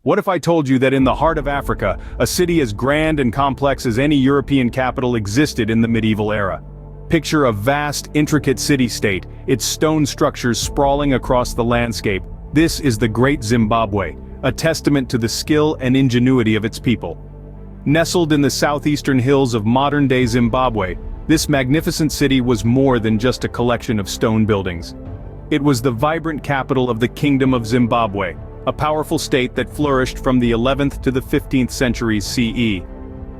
What if I told you that in the heart of Africa, a city as grand and complex as any European capital existed in the medieval era? Picture a vast, intricate city-state, its stone structures sprawling across the landscape. This is the Great Zimbabwe, a testament to the skill and ingenuity of its people. Nestled in the southeastern hills of modern-day Zimbabwe, this magnificent city was more than just a collection of stone buildings. It was the vibrant capital of the Kingdom of Zimbabwe, a powerful state that flourished from the 11th to the 15th centuries CE.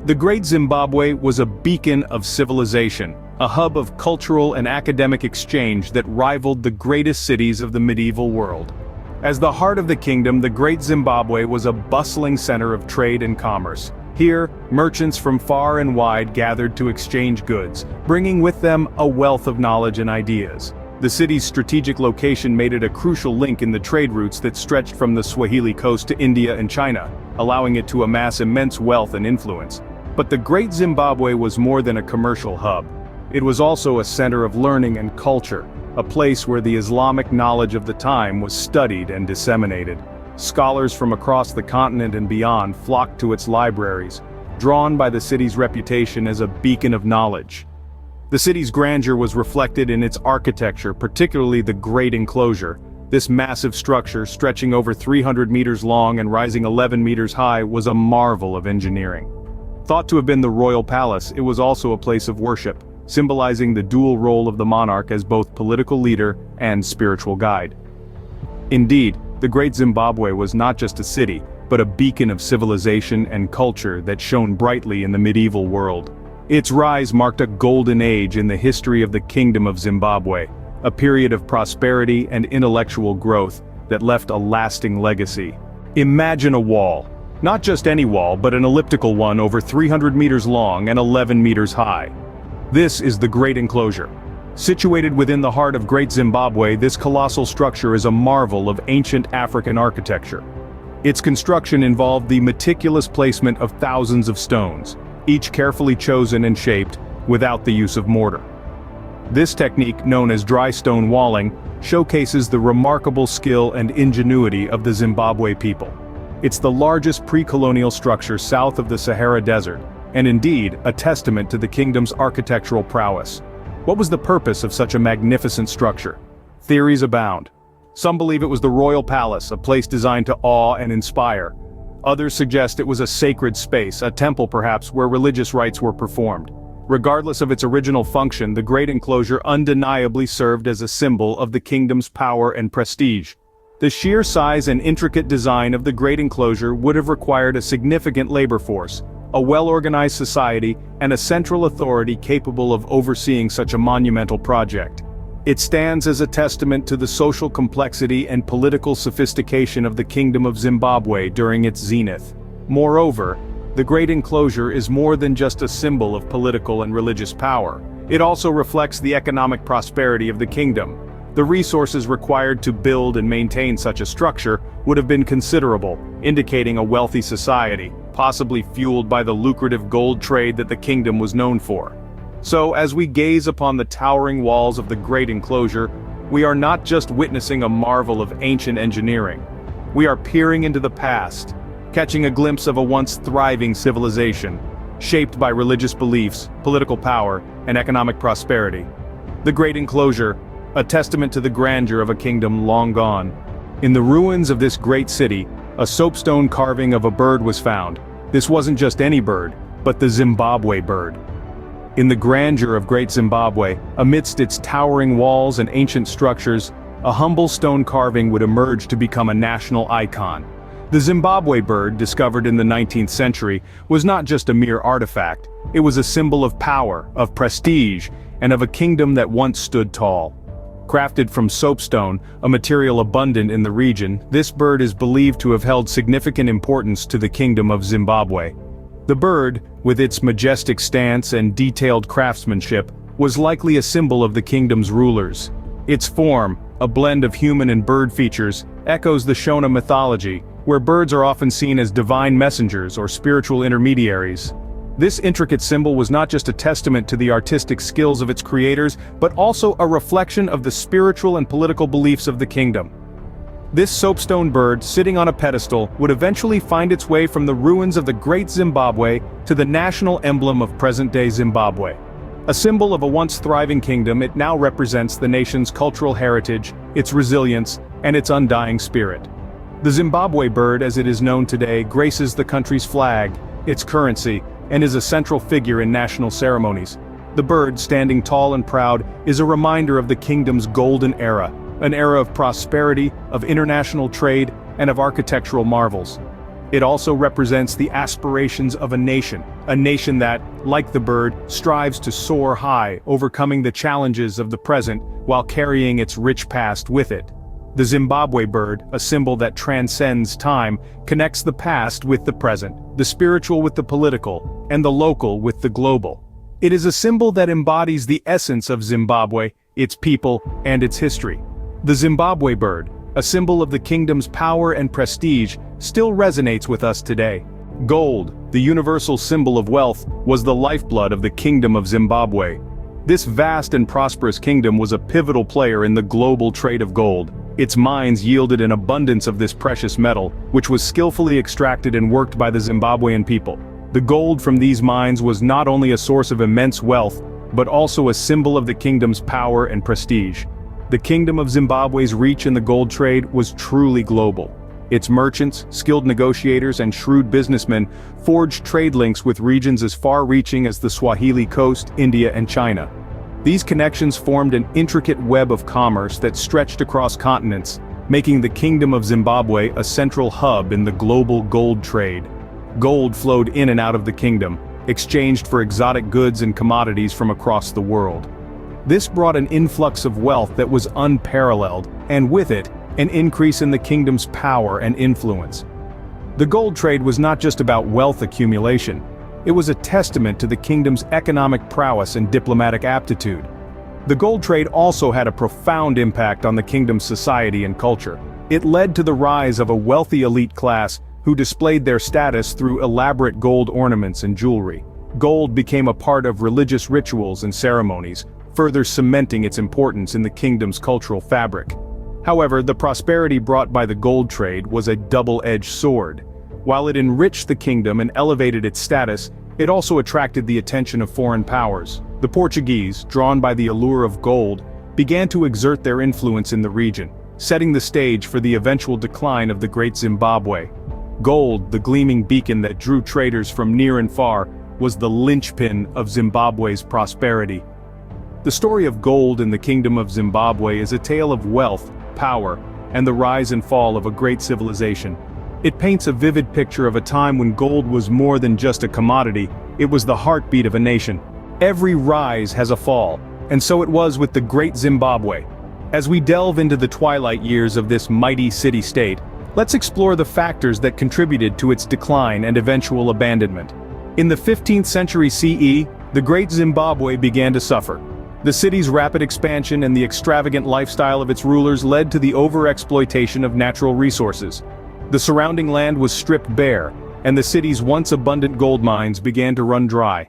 The Great Zimbabwe was a beacon of civilization, a hub of cultural and academic exchange that rivaled the greatest cities of the medieval world. As the heart of the kingdom, the Great Zimbabwe was a bustling center of trade and commerce. Here, merchants from far and wide gathered to exchange goods, bringing with them a wealth of knowledge and ideas. The city's strategic location made it a crucial link in the trade routes that stretched from the Swahili coast to India and China, allowing it to amass immense wealth and influence. But the Great Zimbabwe was more than a commercial hub. It was also a center of learning and culture, a place where the Islamic knowledge of the time was studied and disseminated. Scholars from across the continent and beyond flocked to its libraries, drawn by the city's reputation as a beacon of knowledge. The city's grandeur was reflected in its architecture, particularly the Great Enclosure. This massive structure, stretching over 300 meters long and rising 11 meters high, was a marvel of engineering. Thought to have been the royal palace, it was also a place of worship, symbolizing the dual role of the monarch as both political leader and spiritual guide. Indeed, the Great Zimbabwe was not just a city, but a beacon of civilization and culture that shone brightly in the medieval world. Its rise marked a golden age in the history of the Kingdom of Zimbabwe, a period of prosperity and intellectual growth that left a lasting legacy. Imagine a wall. Not just any wall, but an elliptical one over 300 meters long and 11 meters high. This is the Great Enclosure. Situated within the heart of Great Zimbabwe, this colossal structure is a marvel of ancient African architecture. Its construction involved the meticulous placement of thousands of stones, each carefully chosen and shaped, without the use of mortar. This technique, known as dry stone walling, showcases the remarkable skill and ingenuity of the Zimbabwe people. It's the largest pre-colonial structure south of the Sahara Desert, and indeed, a testament to the kingdom's architectural prowess. What was the purpose of such a magnificent structure? Theories abound. Some believe it was the royal palace, a place designed to awe and inspire. Others suggest it was a sacred space, a temple perhaps, where religious rites were performed. Regardless of its original function, the Great Enclosure undeniably served as a symbol of the kingdom's power and prestige. The sheer size and intricate design of the Great Enclosure would have required a significant labor force, a well-organized society, and a central authority capable of overseeing such a monumental project. It stands as a testament to the social complexity and political sophistication of the Kingdom of Zimbabwe during its zenith. Moreover, the Great Enclosure is more than just a symbol of political and religious power. It also reflects the economic prosperity of the kingdom. The resources required to build and maintain such a structure would have been considerable, indicating a wealthy society, possibly fueled by the lucrative gold trade that the kingdom was known for. So, as we gaze upon the towering walls of the Great Enclosure, we are not just witnessing a marvel of ancient engineering. We are peering into the past, catching a glimpse of a once thriving civilization, shaped by religious beliefs, political power, and economic prosperity. The Great Enclosure, a testament to the grandeur of a kingdom long gone. In the ruins of this great city, a soapstone carving of a bird was found. This wasn't just any bird, but the Zimbabwe bird. In the grandeur of Great Zimbabwe, amidst its towering walls and ancient structures, a humble stone carving would emerge to become a national icon. The Zimbabwe bird, discovered in the 19th century, was not just a mere artifact. It was a symbol of power, of prestige, and of a kingdom that once stood tall. Crafted from soapstone, a material abundant in the region, this bird is believed to have held significant importance to the Kingdom of Zimbabwe. The bird, with its majestic stance and detailed craftsmanship, was likely a symbol of the kingdom's rulers. Its form, a blend of human and bird features, echoes the Shona mythology, where birds are often seen as divine messengers or spiritual intermediaries. This intricate symbol was not just a testament to the artistic skills of its creators, but also a reflection of the spiritual and political beliefs of the kingdom. This soapstone bird, sitting on a pedestal, would eventually find its way from the ruins of the Great Zimbabwe to the national emblem of present-day Zimbabwe. A symbol of a once thriving kingdom, it now represents the nation's cultural heritage, its resilience, and its undying spirit. The Zimbabwe bird, as it is known today, graces the country's flag, its currency, and is a central figure in national ceremonies. The bird, standing tall and proud, is a reminder of the kingdom's golden era, an era of prosperity, of international trade, and of architectural marvels. It also represents the aspirations of a nation that, like the bird, strives to soar high, overcoming the challenges of the present while carrying its rich past with it. The Zimbabwe bird, a symbol that transcends time, connects the past with the present, the spiritual with the political, and the local with the global. It is a symbol that embodies the essence of Zimbabwe, its people, and its history. The Zimbabwe bird, a symbol of the kingdom's power and prestige, still resonates with us today. Gold, the universal symbol of wealth, was the lifeblood of the Kingdom of Zimbabwe. This vast and prosperous kingdom was a pivotal player in the global trade of gold. Its mines yielded an abundance of this precious metal, which was skillfully extracted and worked by the Zimbabwean people. The gold from these mines was not only a source of immense wealth, but also a symbol of the kingdom's power and prestige. The Kingdom of Zimbabwe's reach in the gold trade was truly global. Its merchants, skilled negotiators, and shrewd businessmen forged trade links with regions as far-reaching as the Swahili Coast, India, and China. These connections formed an intricate web of commerce that stretched across continents, making the Kingdom of Zimbabwe a central hub in the global gold trade. Gold flowed in and out of the kingdom, exchanged for exotic goods and commodities from across the world. This brought an influx of wealth that was unparalleled, and with it, an increase in the kingdom's power and influence. The gold trade was not just about wealth accumulation. It was a testament to the kingdom's economic prowess and diplomatic aptitude. The gold trade also had a profound impact on the kingdom's society and culture. It led to the rise of a wealthy elite class who displayed their status through elaborate gold ornaments and jewelry. Gold became a part of religious rituals and ceremonies, further cementing its importance in the kingdom's cultural fabric. However, the prosperity brought by the gold trade was a double-edged sword. While it enriched the kingdom and elevated its status, it also attracted the attention of foreign powers. The Portuguese, drawn by the allure of gold, began to exert their influence in the region, setting the stage for the eventual decline of the Great Zimbabwe. Gold, the gleaming beacon that drew traders from near and far, was the linchpin of Zimbabwe's prosperity. The story of gold in the Kingdom of Zimbabwe is a tale of wealth, power, and the rise and fall of a great civilization. It paints a vivid picture of a time when gold was more than just a commodity, it was the heartbeat of a nation. Every rise has a fall, and so it was with the Great Zimbabwe. As we delve into the twilight years of this mighty city-state, let's explore the factors that contributed to its decline and eventual abandonment. In the 15th century CE, the Great Zimbabwe began to suffer. The city's rapid expansion and the extravagant lifestyle of its rulers led to the overexploitation of natural resources. The surrounding land was stripped bare, and the city's once abundant gold mines began to run dry.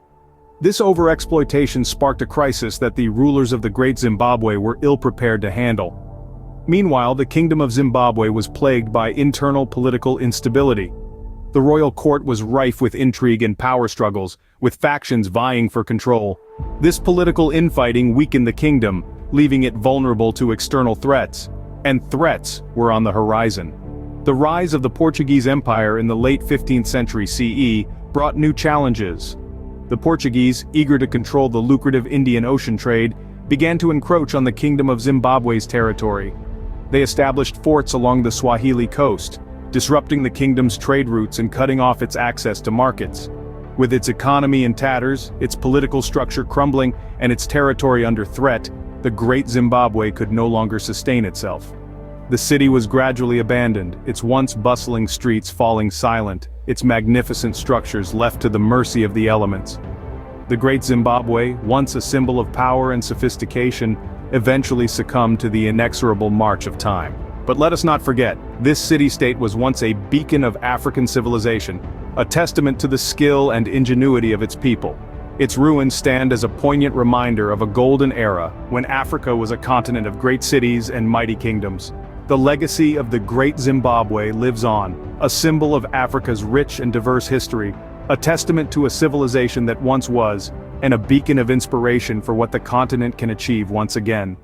This overexploitation sparked a crisis that the rulers of the Great Zimbabwe were ill-prepared to handle. Meanwhile, the Kingdom of Zimbabwe was plagued by internal political instability. The royal court was rife with intrigue and power struggles, with factions vying for control. This political infighting weakened the kingdom, leaving it vulnerable to external threats. And threats were on the horizon. The rise of the Portuguese Empire in the late 15th century CE brought new challenges. The Portuguese, eager to control the lucrative Indian Ocean trade, began to encroach on the Kingdom of Zimbabwe's territory. They established forts along the Swahili coast, disrupting the kingdom's trade routes and cutting off its access to markets. With its economy in tatters, its political structure crumbling, and its territory under threat, the Great Zimbabwe could no longer sustain itself. The city was gradually abandoned, its once bustling streets falling silent, its magnificent structures left to the mercy of the elements. The Great Zimbabwe, once a symbol of power and sophistication, eventually succumbed to the inexorable march of time. But let us not forget, this city-state was once a beacon of African civilization, a testament to the skill and ingenuity of its people. Its ruins stand as a poignant reminder of a golden era, when Africa was a continent of great cities and mighty kingdoms. The legacy of the Great Zimbabwe lives on, a symbol of Africa's rich and diverse history, a testament to a civilization that once was, and a beacon of inspiration for what the continent can achieve once again.